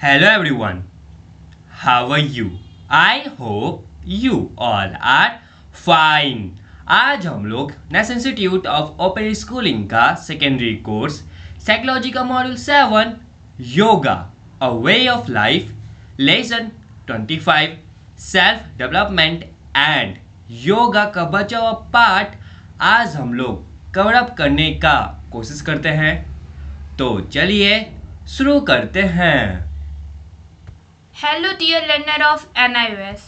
Hello everyone, how are you? I hope you all are fine. आज हम लोग national institute of open schooling का secondary course psychology का module 7 yoga a way of life lesson 25 self development and yoga का बचा हुआ part आज हम लोग कवर अप करने का कोशिश करते हैं। तो चलिए शुरू करते हैं। Hello dear learner of NIOS.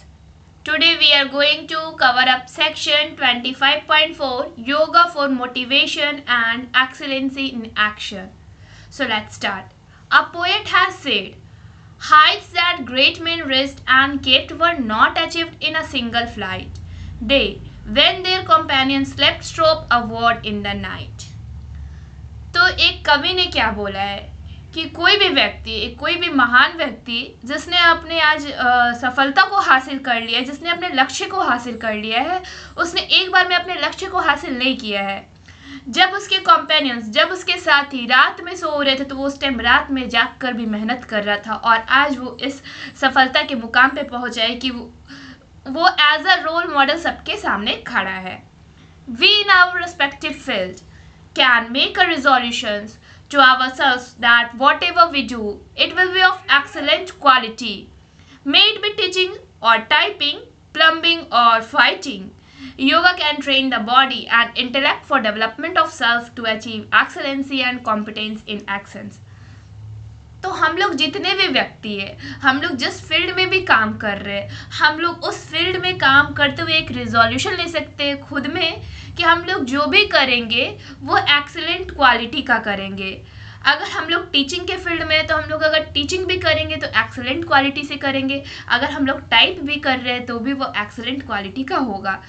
Today we are going to cover up section 25.4 Yoga for Motivation and Excellency in Action. So let's start. A poet has said, heights that great men reached and kept were not achieved in a single flight. They, when their companions slept, strove award in the night. तो एक कवि ने क्या बोला है कि कोई भी महान व्यक्ति जिसने अपने आज सफलता को हासिल कर लिया है, जिसने अपने लक्ष्य को हासिल कर लिया है, उसने एक बार में अपने लक्ष्य को हासिल नहीं किया है। जब उसके कंपेनियंस, जब उसके साथी रात में सो रहे थे तो वो उस टाइम रात में जाग कर भी मेहनत कर रहा था और आज वो इस सफलता के मुकाम पे पहुंचा है कि वो एज अ रोल मॉडल सबके सामने खड़ा है। We in our respective field can make a resolutions to ourselves that whatever we do, it will be of excellent quality. May it be teaching or typing, plumbing or fighting. Yoga can train the body and intellect for development of self to achieve excellency and competence in actions. तो हम लोग जितने भी व्यक्ति है, हम लोग जिस फील्ड में भी काम कर रहे हैं, हम लोग उस फील्ड में काम करते हुए एक रिजोल्यूशन ले सकते हैं खुद में कि हम लोग जो भी करेंगे वो एक्सीलेंट क्वालिटी का करेंगे। अगर हम लोग टीचिंग के फील्ड में है तो हम लोग अगर टीचिंग भी करेंगे तो एक्सीलेंट क्वालिटी से करेंगे। अगर हम लोग टाइप भी कर रहे हैं तो भी वो एक्सीलेंट क्वालिटी का होगा।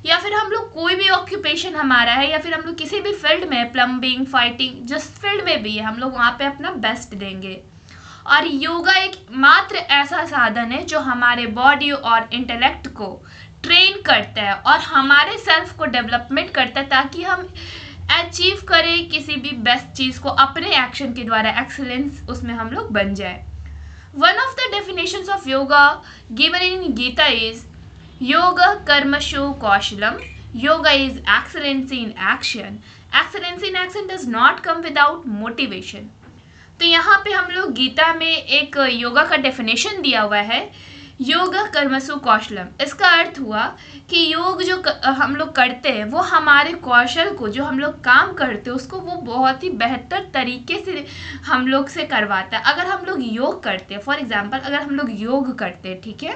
या फिर हम लोग कोई भी ऑक्यूपेशन हमारा है या फिर हम लोग किसी भी फील्ड में, प्लम्बिंग, फाइटिंग, जिस फील्ड में भी है, हम लोग वहाँ पे अपना बेस्ट देंगे। और योगा एक मात्र ऐसा साधन है जो हमारे बॉडी और इंटेलेक्ट को ट्रेन करता है और हमारे सेल्फ को डेवलपमेंट करता है ताकि हम अचीव करें किसी भी बेस्ट चीज़ को अपने एक्शन के द्वारा, एक्सीलेंस उसमें हम लोग बन जाए। One of the definitions of yoga given in Gita is yoga कर्मशु कौशलम। Yoga is excellency in action. Excellency in action does not come without motivation. तो यहाँ पे हम लोग गीता में एक योगा का डेफिनेशन दिया हुआ है, योगा कर्मसु कौशलम। इसका अर्थ हुआ कि योग जो हम लोग करते हैं वो हमारे कौशल को, जो हम लोग काम करते हैं उसको वो बहुत ही बेहतर तरीके से हम लोग से करवाता है। अगर हम लोग योग करते हैं, फॉर एग्जांपल अगर हम लोग योग करते हैं, ठीक है,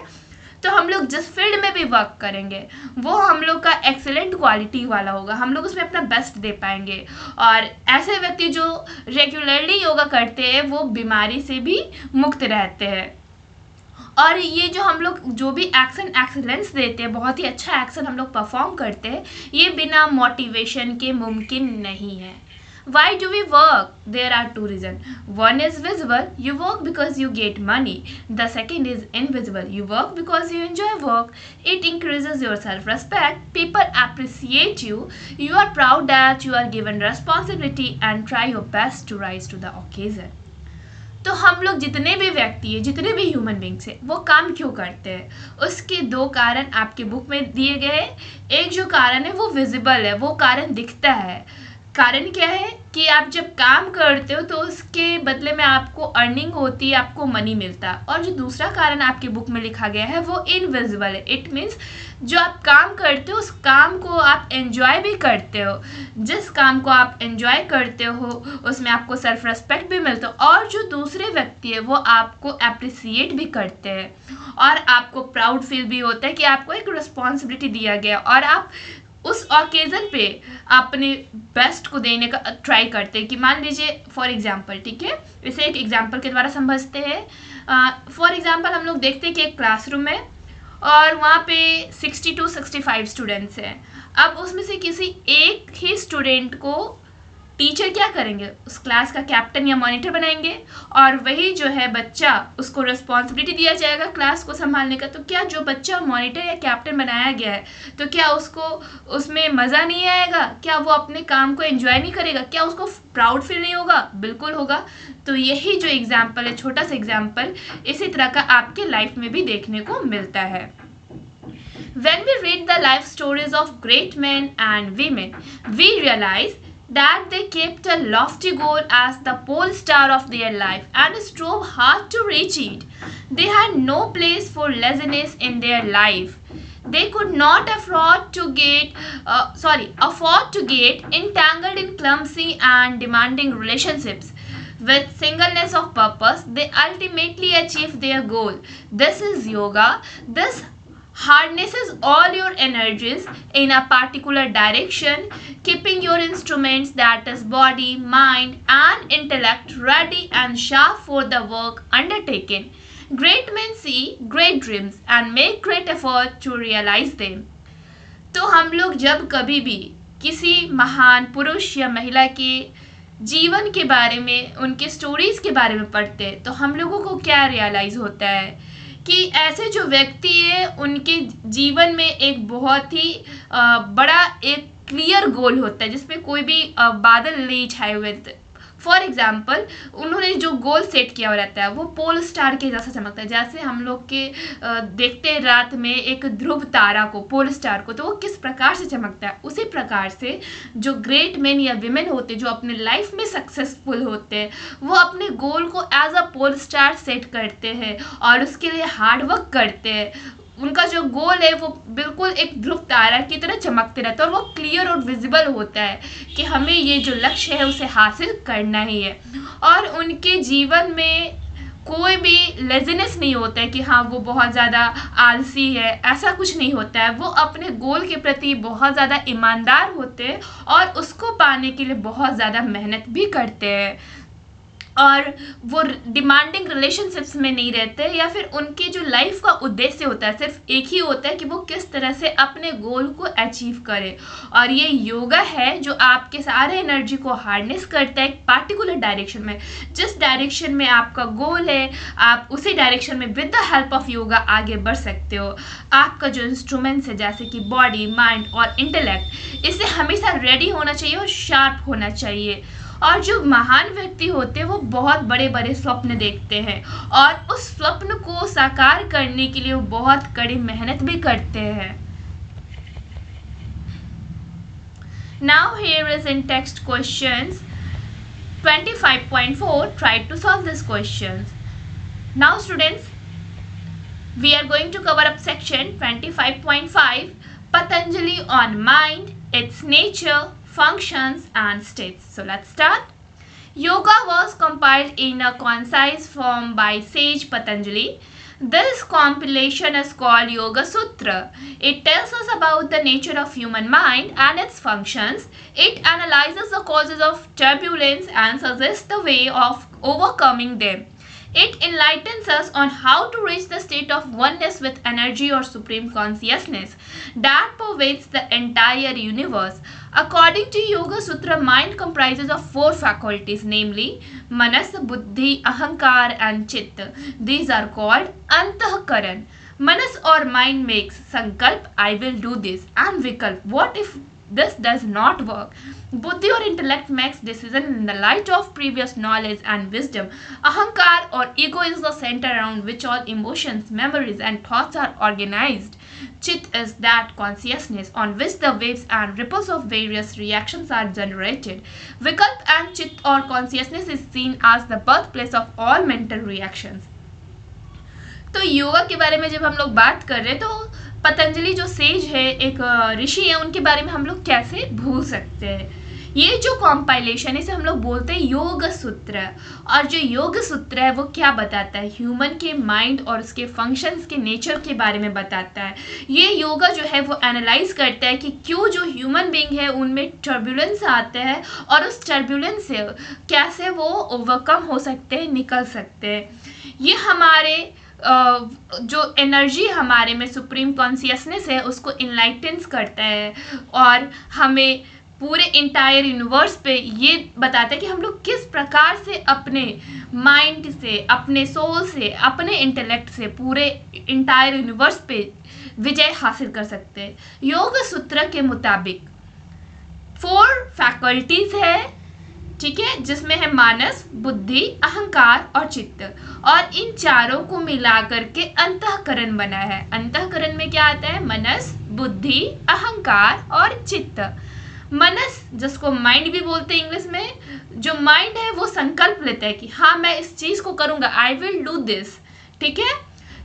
तो हम लोग जिस फील्ड में भी वर्क करेंगे वो हम लोग का एक्सेलेंट क्वालिटी वाला होगा, हम लोग उसमें अपना बेस्ट दे पाएंगे। और ऐसे व्यक्ति जो रेगुलरली योगा करते हैं वो बीमारी से भी मुक्त रहते हैं। और ये जो हम लोग जो भी एक्शन एक्सेलेंस देते हैं, बहुत ही अच्छा एक्शन हम लोग परफॉर्म करते हैं, ये बिना मोटिवेशन के मुमकिन नहीं है। Why do we work? There are two reasons. One is visible, you work because you get money. The second is invisible, you work because you enjoy work. It increases your self-respect. People appreciate you. You are proud that you are given responsibility and try your best to rise to the occasion. तो हम लोग जितने भी व्यक्ति है, जितने भी human beings है, वो काम क्यों करते हैं? उसके दो कारण आपके बुक में दिए गए। एक जो कारण है वो विजिबल है, वो कारण दिखता है। कारण क्या है कि आप जब काम करते हो तो उसके बदले में आपको अर्निंग होती है, आपको मनी मिलता है। और जो दूसरा कारण आपके बुक में लिखा गया है वो इनविजिबल है। इट मीन्स जो आप काम करते हो उस काम को आप एंजॉय भी करते हो। जिस काम को आप एंजॉय करते हो उसमें आपको सेल्फ रेस्पेक्ट भी मिलता है और जो दूसरे व्यक्ति है वो आपको अप्रिसिएट भी करते हैं और आपको प्राउड फील भी होता है कि आपको एक रिस्पॉन्सिबिलिटी दिया गया और आप उस ओकेज़न पे अपने बेस्ट को देने का ट्राई करते हैं। कि मान लीजिए फॉर एग्जांपल, ठीक है, इसे एक एग्जांपल के द्वारा समझते हैं। फॉर एग्जांपल हम लोग देखते हैं कि एक क्लासरूम है और वहाँ पे 60 to 65 स्टूडेंट्स हैं। अब उसमें से किसी एक ही स्टूडेंट को टीचर क्या करेंगे, उस क्लास का कैप्टन या मॉनिटर बनाएंगे और वही जो है बच्चा, उसको रिस्पॉन्सिबिलिटी दिया जाएगा क्लास को संभालने का। तो क्या जो बच्चा मॉनिटर या कैप्टन बनाया गया है, तो क्या उसको उसमें मज़ा नहीं आएगा? क्या वो अपने काम को एंजॉय नहीं करेगा? क्या उसको प्राउड फील नहीं होगा? बिल्कुल होगा। तो यही जो एग्जाम्पल है, छोटा सा एग्जाम्पल, इसी तरह का आपके लाइफ में भी देखने को मिलता है। When we read the life stories of great men and women, we realize that they kept a lofty goal as the pole star of their life and strove hard to reach it. They had no place for laziness in their life. They could not afford to get entangled in clumsy and demanding relationships. With singleness of purpose, they ultimately achieved their goal. This is yoga. This harnesses all your energies in a particular direction, keeping your instruments, that is body, mind and intellect, ready and sharp for the work undertaken. Great men see great dreams and make great effort to realize them. तो हम लोग जब कभी भी किसी महान पुरुष या महिला के जीवन के बारे में, उनके स्टोरीज के बारे में पढ़ते हैं, तो हम लोगों को क्या रियलाइज़ होता है कि ऐसे जो व्यक्ति है उनके जीवन में एक बहुत ही बड़ा एक क्लियर गोल होता है, जिसमें कोई भी बादल नहीं छाए हुए। फॉर एग्जाम्पल, उन्होंने जो गोल सेट किया हुआ रहता है वो पोल स्टार के जैसा चमकता है। जैसे हम लोग के देखते हैं रात में एक ध्रुव तारा को, पोल स्टार को, तो वो किस प्रकार से चमकता है, उसी प्रकार से जो ग्रेट मैन या विमेन होते हैं, जो अपने लाइफ में सक्सेसफुल होते हैं, वो अपने गोल को as a pole star set करते हैं और उसके लिए हार्ड वर्क करते हैं। उनका जो गोल है वो बिल्कुल एक ध्रुव तारा की तरह चमकते रहता है और वो क्लियर और विजिबल होता है कि हमें ये जो लक्ष्य है उसे हासिल करना ही है। और उनके जीवन में कोई भी लेजीनेस नहीं होता है कि हाँ वो बहुत ज़्यादा आलसी है, ऐसा कुछ नहीं होता है। वो अपने गोल के प्रति बहुत ज़्यादा ईमानदार होते हैं और उसको पाने के लिए बहुत ज़्यादा मेहनत भी करते हैं। और वो डिमांडिंग रिलेशनशिप्स में नहीं रहते, या फिर उनकी जो लाइफ का उद्देश्य होता है सिर्फ एक ही होता है कि वो किस तरह से अपने गोल को अचीव करे। और ये योगा है जो आपके सारे एनर्जी को हार्नेस करता है एक पार्टिकुलर डायरेक्शन में। जिस डायरेक्शन में आपका गोल है, आप उसी डायरेक्शन में with the help of yoga आगे बढ़ सकते हो। आपका जो इंस्ट्रूमेंट्स है जैसे कि बॉडी, माइंड और इंटेलेक्ट, इसे हमेशा रेडी होना चाहिए और शार्प होना चाहिए। और जो महान व्यक्ति होते हैं वो बहुत बड़े बड़े स्वप्न देखते हैं और उस स्वप्न को साकार करने के लिए वो बहुत कड़ी मेहनत भी करते हैं। Now here is in text questions 25.4. Try to solve these questions. Now students, we are going to cover up section 25.5, Patanjali on mind, its nature, functions and states. So let's start. Yoga was compiled in a concise form by sage Patanjali. This compilation is called Yoga Sutra. It tells us about the nature of human mind and its functions. It analyzes the causes of turbulence and suggests the way of overcoming them. It enlightens us on how to reach the state of oneness with energy or supreme consciousness that pervades the entire universe. According to Yoga Sutra, mind comprises of 4 faculties, namely Manas, Buddhi, Ahankar and Chitta. These are called Antahkaran. Manas or mind makes Sankalp, I will do this, and Vikalp, what if this does not work. Buddhi or intellect makes decision in the light of previous knowledge and wisdom. Ahankar or ego is the center around which all emotions, memories and thoughts are organized. Chit is that consciousness on which the waves and ripples of various reactions are generated. Vikalp and Chit or consciousness is seen as the birthplace of all mental reactions. तो योगा के बारे में जब हम लोग बात कर रहे हैं तो पतंजलि जो सेज है, एक ऋषि है, उनके बारे में हम लोग कैसे भूल सकते हैं। ये जो कॉम्पाइलेशन है इसे हम लोग बोलते हैं योग सूत्र। और जो योग सूत्र है वो क्या बताता है, ह्यूमन के माइंड और उसके फंक्शंस के नेचर के बारे में बताता है। ये योगा जो है वो एनालाइज करता है कि क्यों जो ह्यूमन बीइंग है उनमें टर्बुलेंस आते हैं और उस टर्बुलेंस से कैसे वो ओवरकम हो सकते हैं, निकल सकते हैं। ये हमारे जो एनर्जी हमारे में सुप्रीम कॉन्शियसनेस है उसको इनलाइटेंस करता है और हमें पूरे इंटायर यूनिवर्स पे ये बताता है कि हम लोग किस प्रकार से अपने माइंड से, अपने सोल से, अपने इंटेलेक्ट से पूरे इंटायर यूनिवर्स पे विजय हासिल कर सकते हैं। योग सूत्र के मुताबिक 4 फैकल्टीज है, ठीक है, जिसमें है मानस, बुद्धि, अहंकार और चित्त, और इन चारों को मिला करके अंतःकरण बना है। अंतःकरण में क्या आता है? मनस, बुद्धि, अहंकार और चित्त। मनस, जिसको माइंड भी बोलते हैं इंग्लिश में, जो माइंड है वो संकल्प लेता है कि हाँ मैं इस चीज को करूंगा, आई विल डू दिस, ठीक है।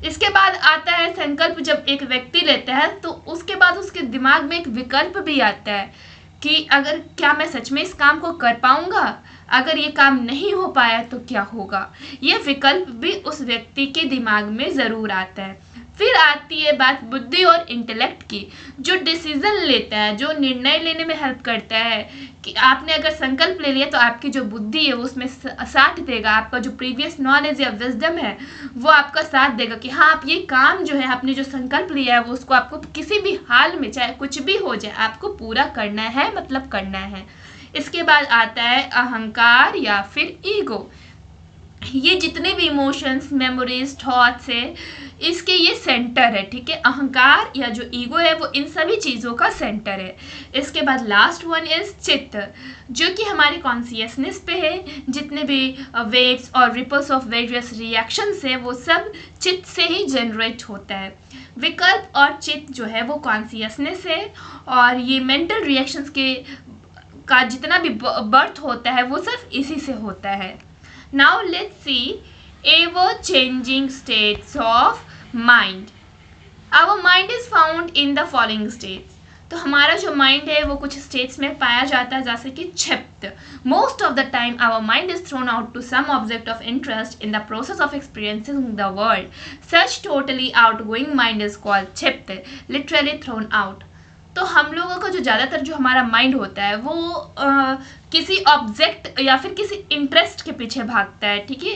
इसके बाद आता है संकल्प। जब एक व्यक्ति लेता है तो उसके बाद उसके दिमाग में एक विकल्प भी आता है कि अगर क्या मैं सच में इस काम को कर पाऊंगा, अगर ये काम नहीं हो पाया तो क्या होगा। ये विकल्प भी उस व्यक्ति के दिमाग में ज़रूर आता है। फिर आती है बात बुद्धि और इंटेलेक्ट की, जो डिसीजन लेता है, जो निर्णय लेने में हेल्प करता है कि आपने अगर संकल्प ले लिया तो आपकी जो बुद्धि है वो उसमें साथ देगा, आपका जो प्रीवियस नॉलेज या विजडम है वो आपका साथ देगा कि हाँ आप ये काम जो है, आपने जो संकल्प लिया है वो उसको आपको किसी भी हाल में, चाहे कुछ भी हो जाए, आपको पूरा करना है, मतलब करना है। इसके बाद आता है अहंकार या फिर ईगो। ये जितने भी इमोशंस, मेमोरीज, थॉट्स है, इसके ये सेंटर है, ठीक है। अहंकार या जो ईगो है वो इन सभी चीज़ों का सेंटर है। इसके बाद लास्ट वन इज चित्त, जो कि हमारी कॉन्शियसनेस पे है। जितने भी वेव्स और रिपल्स ऑफ वेरियस रिएक्शंस है वो सब चित्त से ही जनरेट होता है। विकल्प और चित्त जो है वो कॉन्शियसनेस है, और ये मेंटल रिएक्शंस का जितना भी बर्थ होता है वो सिर्फ इसी से होता है। Now let's see ever-changing states of mind. Our mind is found in the following states. तो हमारा जो माइंड है वो कुछ स्टेट्स में पाया जाता है, जैसे कि क्षिप्त। Most of the time our mind is thrown out to some object of interest in the process of experiencing the world. Such totally outgoing mind is called क्षिप्त, लिटरली थ्रोन आउट। तो हम लोगों का जो ज़्यादातर जो हमारा माइंड होता है वो किसी ऑब्जेक्ट या फिर किसी इंटरेस्ट के पीछे भागता है, ठीक है,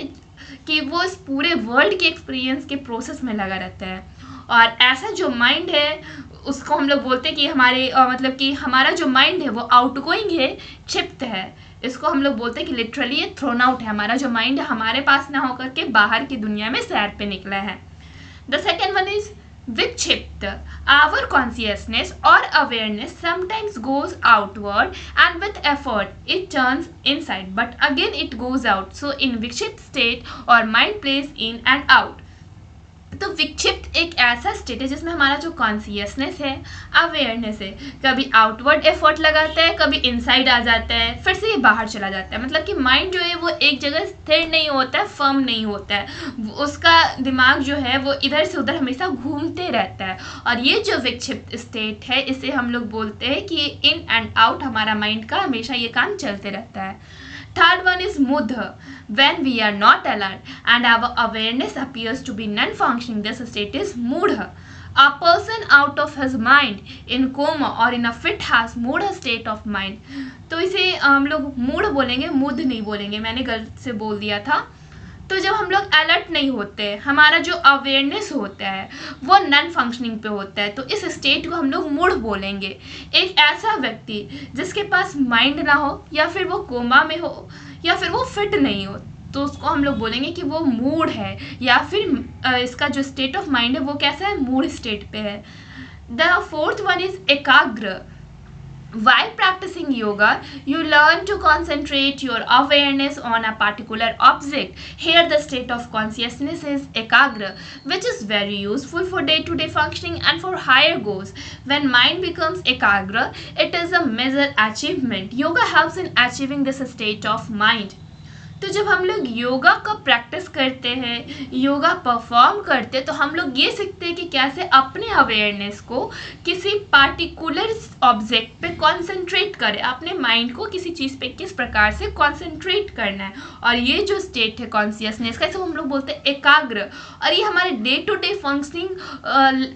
कि वो इस पूरे वर्ल्ड के एक्सपीरियंस के प्रोसेस में लगा रहता है। और ऐसा जो माइंड है उसको हम लोग बोलते हैं कि हमारे मतलब कि हमारा जो माइंड है वो आउटगोइंग है, क्षिप्त है। इसको हम लोग बोलते हैं कि लिटरली ये थ्रोन आउट है। हमारा जो माइंड है हमारे पास ना होकर के बाहर की दुनिया में सैर पे निकला है। द सेकेंड वन इज विक्षिप्त। Our consciousness or awareness sometimes goes outward and with effort it turns inside, but again it goes out. So in विक्षिप्त state our mind plays in and out. तो विक्षिप्त एक ऐसा state है जिसमें हमारा जो कॉन्शियसनेस है, अवेयरनेस है, कभी आउटवर्ड एफर्ट लगाता है, कभी इनसाइड आ जाता है, फिर से ये बाहर चला जाता है। मतलब कि माइंड जो है वो एक जगह स्थिर नहीं होता है, फर्म नहीं होता है, उसका दिमाग जो है वो इधर से उधर हमेशा घूमते रहता है। और ये जो विक्षिप्त स्टेट है इसे हम लोग बोलते हैं कि इन एंड आउट हमारा माइंड का हमेशा ये काम चलते रहता है। Third one is mudha, when we are not alert and our awareness appears to be non-functioning. This state is mudha. A person out of his mind in coma or in a fit has mudha state of mind. तो इसे हम लोग mood बोलेंगे, मुध नहीं बोलेंगे, मैंने गलत से बोल दिया था। तो जब हम लोग अलर्ट नहीं होते, हमारा जो अवेयरनेस होता है वो नॉन फंक्शनिंग पे होता है, तो इस स्टेट को हम लोग मूड बोलेंगे। एक ऐसा व्यक्ति जिसके पास माइंड ना हो, या फिर वो कोमा में हो, या फिर वो फिट नहीं हो, तो उसको हम लोग बोलेंगे कि वो मूड है, या फिर इसका जो स्टेट ऑफ माइंड है वो कैसा है, मूड स्टेट पे है। द फोर्थ वन इज एकाग्र। While practicing yoga, you learn to concentrate your awareness on a particular object. Here the state of consciousness is ekagra, which is very useful for day-to-day functioning and for higher goals. When mind becomes ekagra, it is a major achievement. Yoga helps in achieving this state of mind. तो जब हम लोग योगा का practice करते हैं, yoga perform करते हैं, तो हम लोग ये सीखते हैं कि कैसे अपने अवेयरनेस को किसी पार्टिकुलर ऑब्जेक्ट पे कंसंट्रेट करें, अपने माइंड को किसी चीज़ पे किस प्रकार से कंसंट्रेट करना है। और ये जो स्टेट है कॉन्शियसनेस का, इसको हम लोग बोलते हैं एकाग्र। और ये हमारे डे टू डे फंक्शनिंग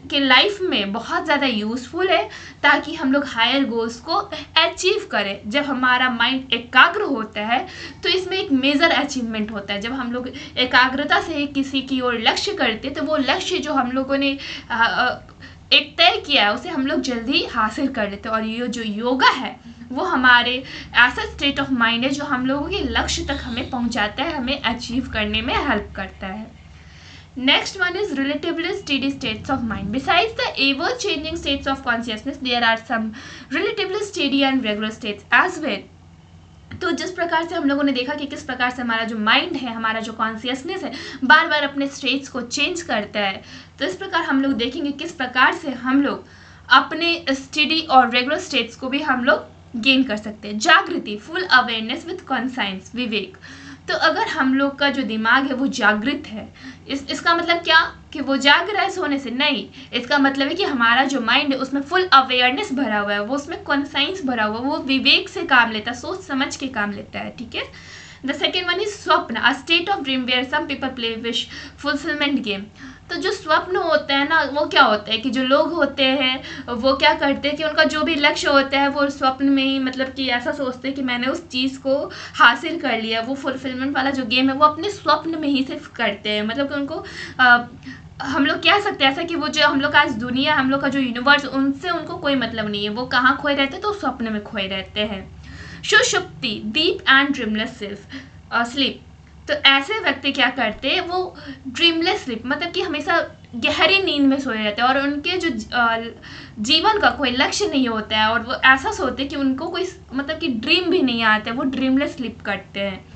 के लाइफ में बहुत ज़्यादा यूजफुल है, ताकि हम लोग हायर गोल्स को अचीव करें। जब हमारा माइंड एकाग्र होता है तो इसमें एक मेजर अचीवमेंट होता है। जब हम लोग एकाग्रता से किसी की ओर लक्ष्य करते तो वो लक्ष्य जो हम लोगों ने एक तय किया है उसे हम लोग जल्दी हासिल कर लेते हैं। और ये जो योगा है वो हमारे ऐसा स्टेट ऑफ माइंड है जो हम लोगों के लक्ष्य तक हमें पहुंचाता है, हमें अचीव करने में हेल्प करता है। Next one is relatively steady states of mind. Besides the ever-changing states of consciousness, there are some relatively steady and regular states as well. तो जिस प्रकार से हम लोगों ने देखा कि किस प्रकार से हमारा जो माइंड है, हमारा जो कॉन्शियसनेस है, बार बार अपने स्टेट्स को चेंज करता है, तो इस प्रकार हम लोग देखेंगे किस प्रकार से हम लोग अपने स्टडी और रेगुलर स्टेट्स को भी हम लोग गेन कर सकते हैं। जागृति, फुल अवेयरनेस विथ कॉन्साइंस, विवेक। तो अगर हम लोग का जो दिमाग है वो जागृत है, इसका मतलब क्या कि वो जाग रहा है सोने से नहीं, इसका मतलब है कि हमारा जो माइंड है उसमें फुल अवेयरनेस भरा हुआ है, वो उसमें कॉन्साइंस भरा हुआ है, वो विवेक से काम लेता है, सोच समझ के काम लेता है। ठीक है। द सेकेंड वन इज स्वप्न, a state of dream where some people play wish fulfilment game. तो जो स्वप्न होता है ना, वो क्या होता है कि जो लोग होते हैं वो क्या करते हैं कि उनका जो भी लक्ष्य होता है वो स्वप्न में ही, मतलब कि ऐसा सोचते हैं कि मैंने उस चीज़ को हासिल कर लिया। वो फुलफिलमेंट वाला जो गेम है वो अपने स्वप्न में ही सिर्फ करते हैं। मतलब कि उनको हम लोग कह सकते हैं ऐसा कि वो जो हम लोग का आज दुनिया, हम लोग का जो यूनिवर्स, उनसे उनको कोई मतलब नहीं है। वो कहाँ खोए रहते हैं, तो स्वप्न में खोए रहते हैं। सुषुप्ति, डीप एंड ड्रीमलेस स्लीप। तो ऐसे व्यक्ति क्या करते हैं, वो ड्रीमलेस स्लीप, मतलब कि हमेशा गहरी नींद में सोए रहते हैं और उनके जो जीवन का कोई लक्ष्य नहीं होता है, और वो ऐसा सोते हैं कि उनको कोई मतलब कि ड्रीम भी नहीं आता है, वो ड्रीमलेस स्लीप करते हैं।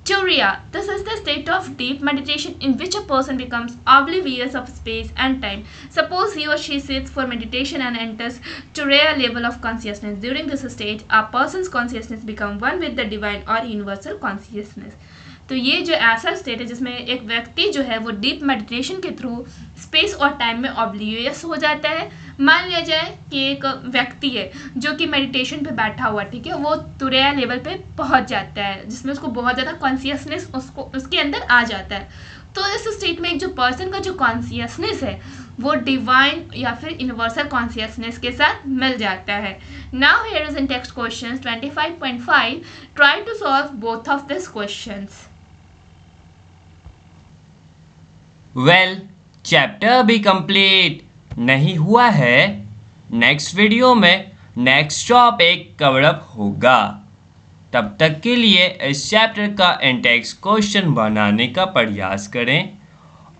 Turiya, this is the state of deep meditation in which a person becomes oblivious of space and time. Suppose he or she sits for meditation and enters Turiya level of consciousness. During this stage, a person's consciousness becomes one with the divine or universal consciousness. तो ये जो ऐसा state है जिसमें एक व्यक्ति जो है वो डीप मेडिटेशन के थ्रू स्पेस और टाइम में ऑब्लिवियस हो जाता है। मान लिया जाए कि एक व्यक्ति है जो कि मेडिटेशन पे बैठा हुआ, ठीक है, वो तुरैया लेवल पे पहुंच जाता है जिसमें उसको बहुत ज़्यादा कॉन्शियसनेस उसके अंदर आ जाता है। तो इस स्टेट में एक जो पर्सन का जो कॉन्शियसनेस है वो डिवाइन या फिर यूनिवर्सल कॉन्शियसनेस के साथ मिल जाता है। Now here is in text questions 25.5, try to solve both of this questions. Well, chapter अभी कंप्लीट नहीं हुआ है। नेक्स्ट वीडियो में नेक्स्ट टॉपिक कवर अप होगा। तब तक के लिए इस चैप्टर का इंटेक्स्ट क्वेश्चन बनाने का प्रयास करें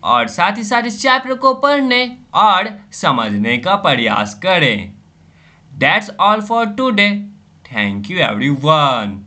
और साथ ही साथ इस चैप्टर को पढ़ने और समझने का प्रयास करें। That's all for today. Thank you everyone.